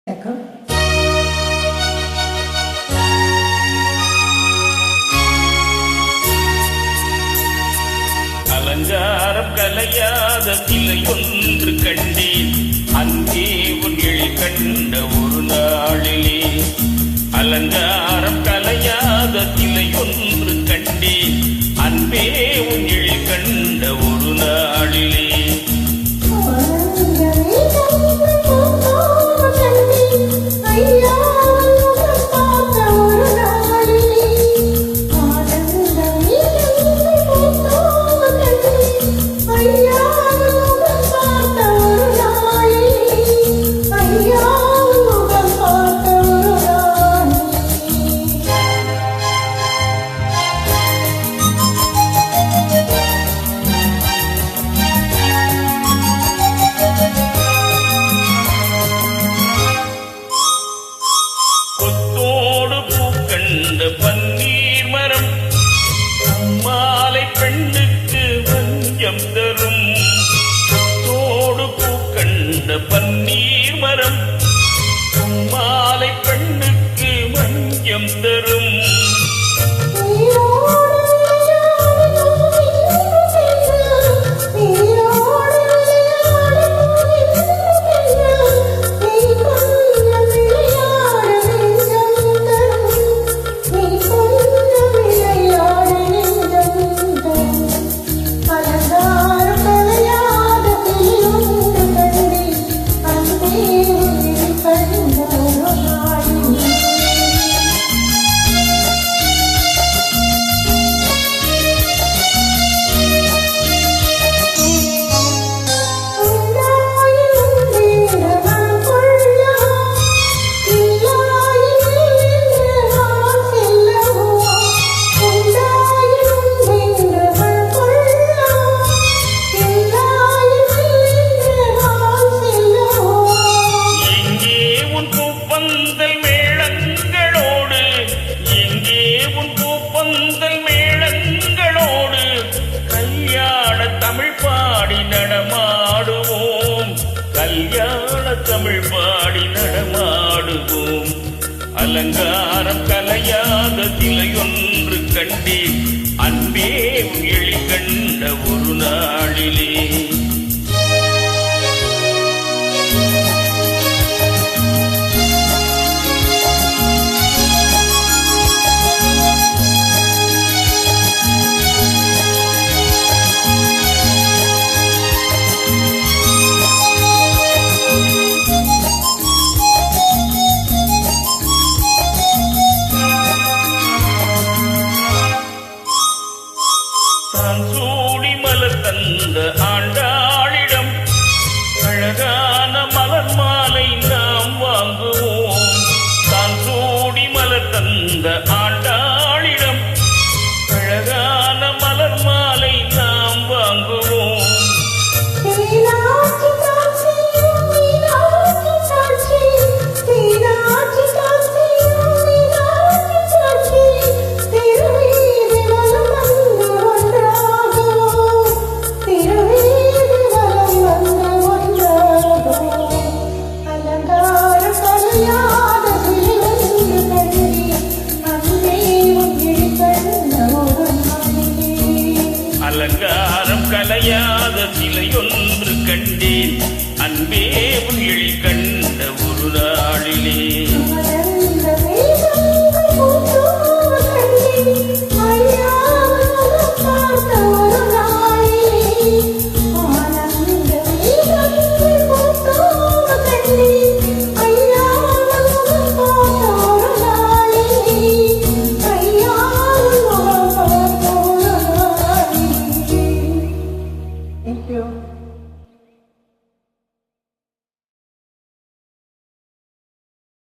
D'accord. அலங்காரம் கலையாத சிலை ஒன்று கண்டேன், அங்கே உன் எழில் கண்ட ஒரு நாளிலே. அலங்காரம் கலையாத சிலை ஒன்று கண்டேன், அன்பே உன் எழில் கண்ட ஒரு நாளிலே. பன்னீர் மரம் அம்மாலை பெண்ணுக்கு வஞ்சம் தரும். தோடு பூக்கண்ட பன்னீர் மரம் அம்மாலை பெண்ணுக்கு வஞ்சம் தரும். மேளங்களோடு கல்யாண தமிழ் பாடி நடமாடுவோம், கல்யாண தமிழ் பாடி நடமாடுவோம். அலங்காரம் கலையாத சிலையொன்று கண்டேன், அன்பே எழில் கண்ட ஒரு நாளிலே. சூடி மலர் தந்த ஆண்டாளிடம் அழகான மலர் மாலை நாம் வாங்குவோம். தான் சூடி மலர் தந்த ஆண்டாளிடம் அழகான மலர் மாலை நாம் வாங்குவோம். அலங்காரம் கலையாத சிலையொன்று கண்டேன், அன்பே உன் எழில்